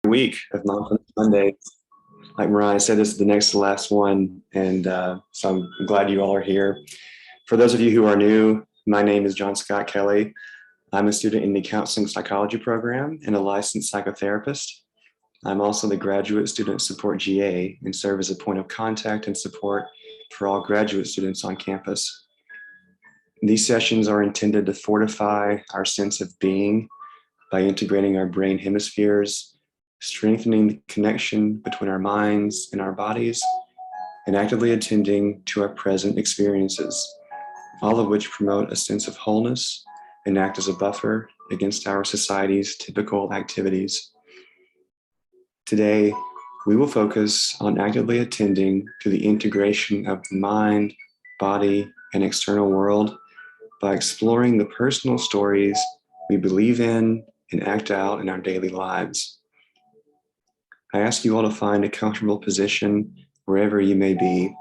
week of Mindfulness Mondays. Like Mariah said, this is the next to last one, and so I'm glad you all are here. For those of you who are new, my name is John-Scott Kelley. I'm a student in the counseling psychology program and a licensed psychotherapist. I'm also the graduate student support GA and serve as a point of contact and support for all graduate students on campus. These sessions are intended to fortify our sense of being by integrating our brain hemispheres, strengthening the connection between our minds and our bodies, and actively attending to our present experiences, all of which promote a sense of wholeness and act as a buffer against our society's typical activities. Today, we will focus on actively attending to the integration of the mind, body, and external world by exploring the personal stories we believe in and act out in our daily lives. I ask you all to find a comfortable position wherever you may be.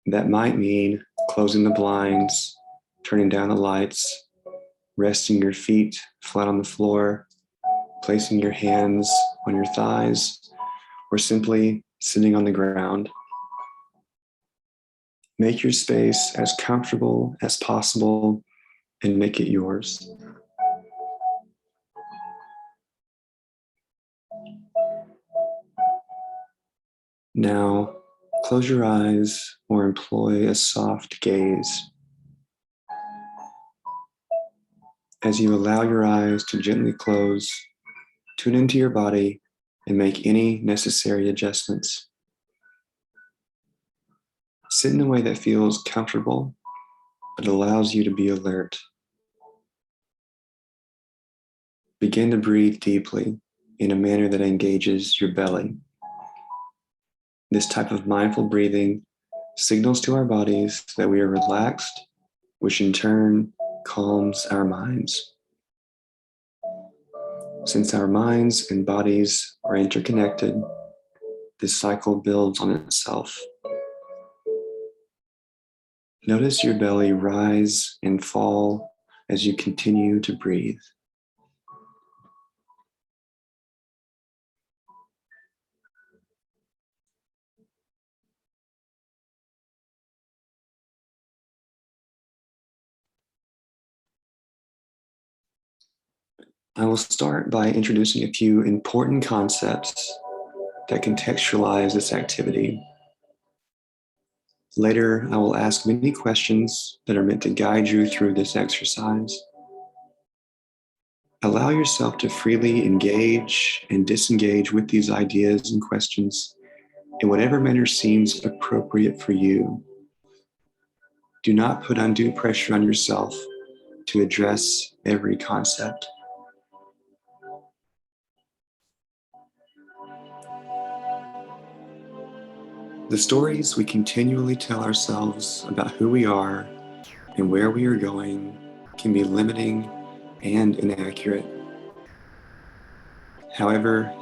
That might mean closing the blinds, turning down the lights, resting your feet flat on the floor, placing your hands on your thighs, or simply sitting on the ground. Make your space as comfortable as possible and make it yours. Now, close your eyes or employ a soft gaze. As you allow your eyes to gently close, tune into your body and make any necessary adjustments. Sit in a way that feels comfortable, but allows you to be alert. Begin to breathe deeply in a manner that engages your belly. This type of mindful breathing signals to our bodies that we are relaxed, which in turn calms our minds. Since our minds and bodies are interconnected, this cycle builds on itself. Notice your belly rise and fall as you continue to breathe. I will start by introducing a few important concepts that contextualize this activity. Later, I will ask many questions that are meant to guide you through this exercise. Allow yourself to freely engage and disengage with these ideas and questions in whatever manner seems appropriate for you. Do not put undue pressure on yourself to address every concept. The stories we continually tell ourselves about who we are and where we are going can be limiting and inaccurate. However,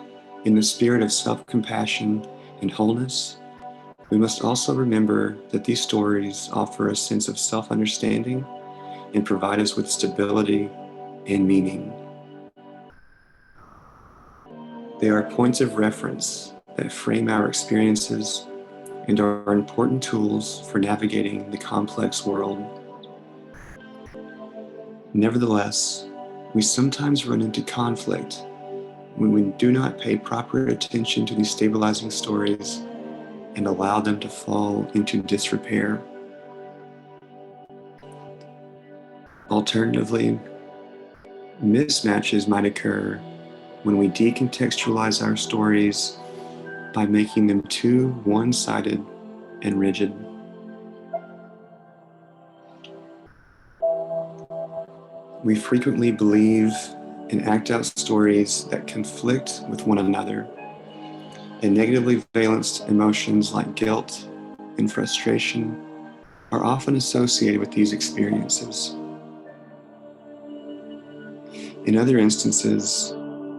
in the spirit of self-compassion and wholeness, we must also remember that these stories offer a sense of self-understanding and provide us with stability and meaning. They are points of reference that frame our experiences and are important tools for navigating the complex world. Nevertheless, we sometimes run into conflict when we do not pay proper attention to these stabilizing stories and allow them to fall into disrepair. Alternatively, mismatches might occur when we decontextualize our stories by making them too one-sided and rigid. We frequently believe and act out stories that conflict with one another, and negatively valenced emotions like guilt and frustration are often associated with these experiences. In other instances,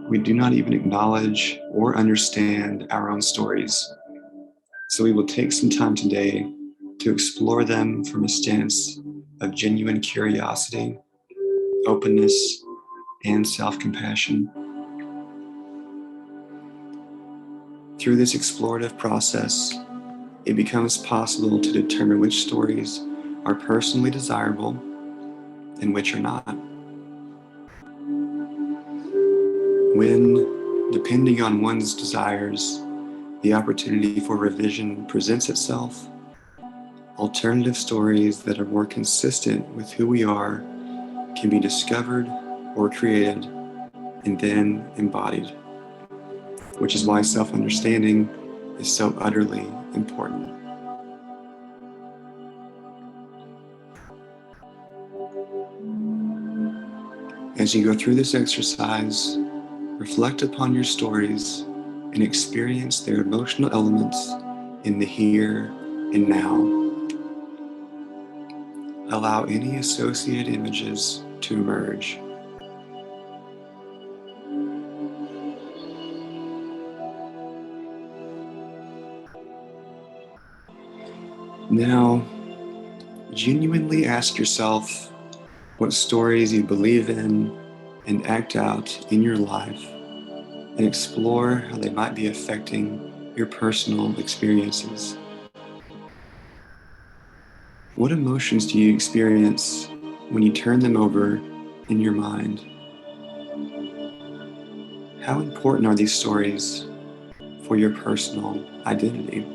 we do not even acknowledge or understand our own stories, so we will take some time today to explore them from a stance of genuine curiosity, openness, and self-compassion. Through this explorative process, it becomes possible to determine which stories are personally desirable and which are not. When, depending on one's desires, the opportunity for revision presents itself, alternative stories that are more consistent with who we are can be discovered or created and then embodied, which is why self-understanding is so utterly important. As you go through this exercise, reflect upon your stories and experience their emotional elements in the here and now. Allow any associated images to emerge. Now, genuinely ask yourself what stories you believe in and act out in your life, and explore how they might be affecting your personal experiences. What emotions do you experience when you turn them over in your mind? How important are these stories for your personal identity?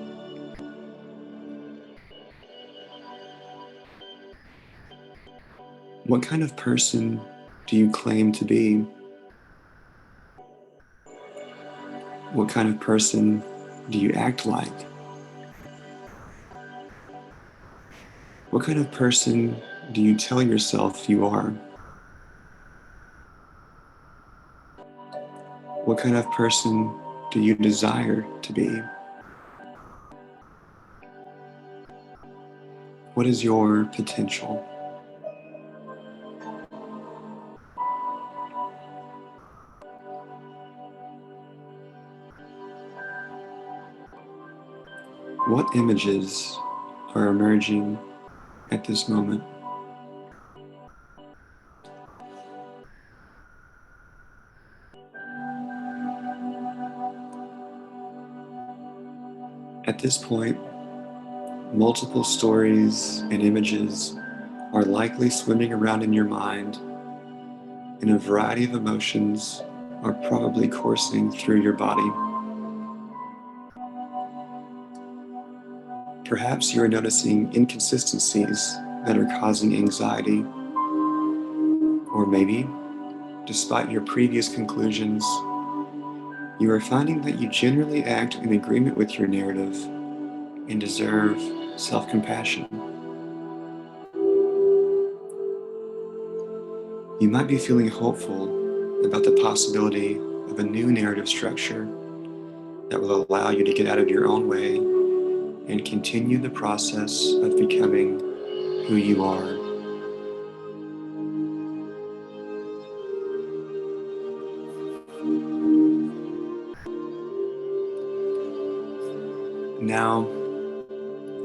What kind of person do you claim to be? What kind of person do you act like? What kind of person do you tell yourself you are? What kind of person do you desire to be? What is your potential? What images are emerging at this moment? At this point, multiple stories and images are likely swimming around in your mind, and a variety of emotions are probably coursing through your body. Perhaps you are noticing inconsistencies that are causing anxiety, or maybe, despite your previous conclusions, you are finding that you generally act in agreement with your narrative and deserve self-compassion. You might be feeling hopeful about the possibility of a new narrative structure that will allow you to get out of your own way and continue the process of becoming who you are. Now,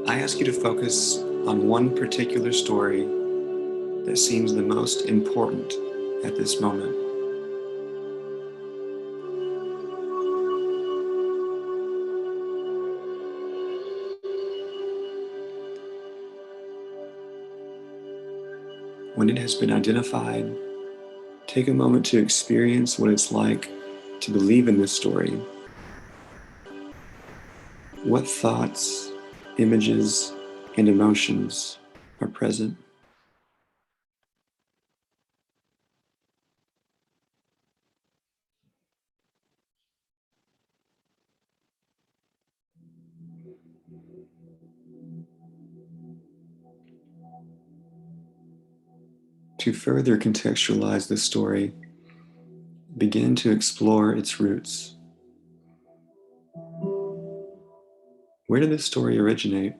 I ask you to focus on one particular story that seems the most important at this moment. When it has been identified, take a moment to experience what it's like to believe in this story. What thoughts, images, and emotions are present? To further contextualize this story, begin to explore its roots. Where did this story originate?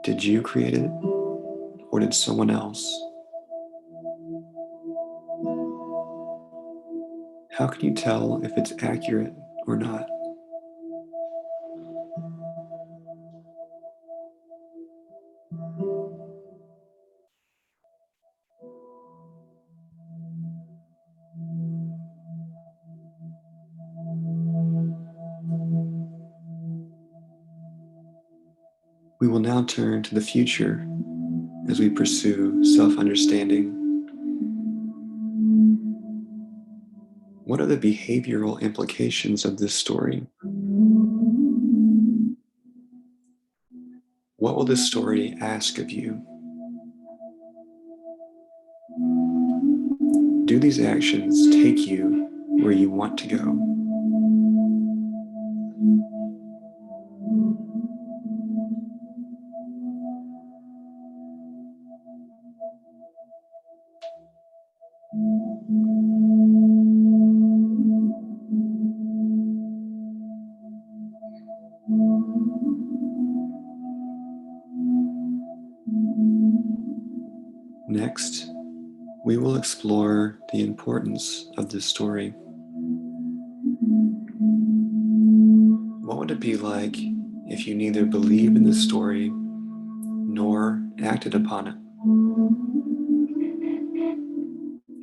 Did you create it, or did someone else? How can you tell if it's accurate or not? We will now turn to the future as we pursue self-understanding. What are the behavioral implications of this story? What will this story ask of you? Do these actions take you where you want to go? Next, we will explore the importance of this story. What would it be like if you neither believed in this story nor acted upon it?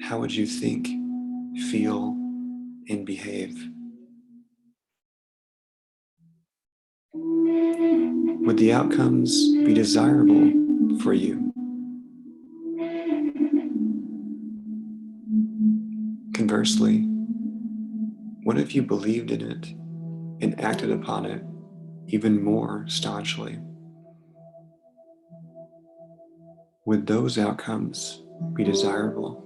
How would you think, feel, and behave? Would the outcomes be desirable for you? Conversely, what if you believed in it and acted upon it even more staunchly? Would those outcomes be desirable?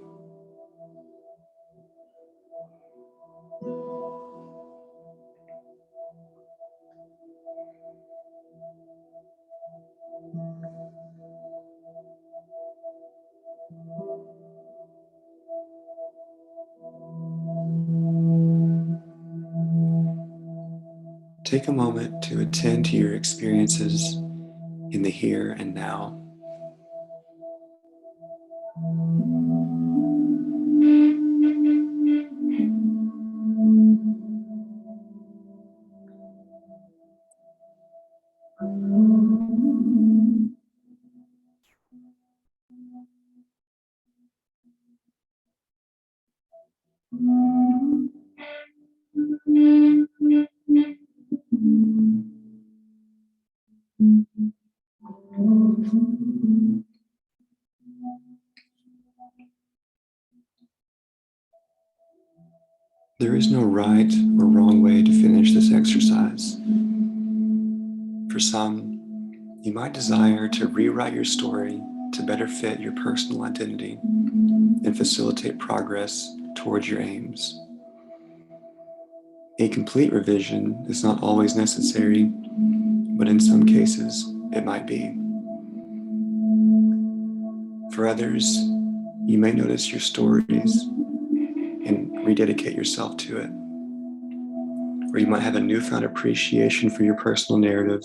Take a moment to attend to your experiences in the here and now. There is no right or wrong way to finish this exercise. For some, you might desire to rewrite your story to better fit your personal identity and facilitate progress towards your aims. A complete revision is not always necessary, but in some cases, it might be. For others, you may notice your stories and rededicate yourself to it. Or you might have a newfound appreciation for your personal narrative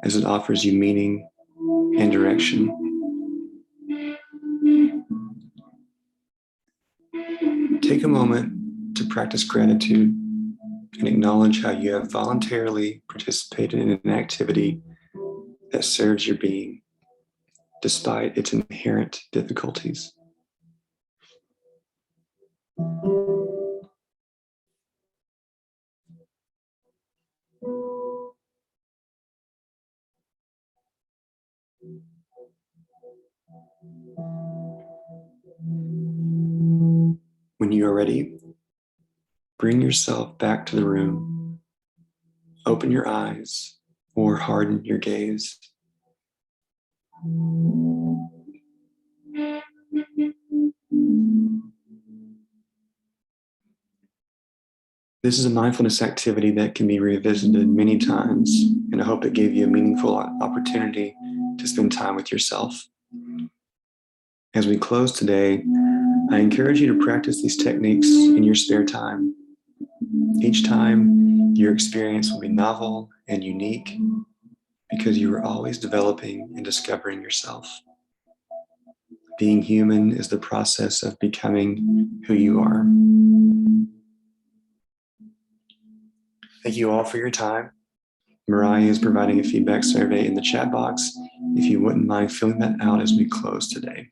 as it offers you meaning and direction. Take a moment to practice gratitude and acknowledge how you have voluntarily participated in an activity that serves your being, despite its inherent difficulties. When you are ready, bring yourself back to the room. Open your eyes or harden your gaze. This is a mindfulness activity that can be revisited many times, and I hope it gave you a meaningful opportunity to spend time with yourself. As we close today, I encourage you to practice these techniques in your spare time. Each time, your experience will be novel and unique because you are always developing and discovering yourself. Being human is the process of becoming who you are. Thank you all for your time. Mariah is providing a feedback survey in the chat box if you wouldn't mind filling that out as we close today.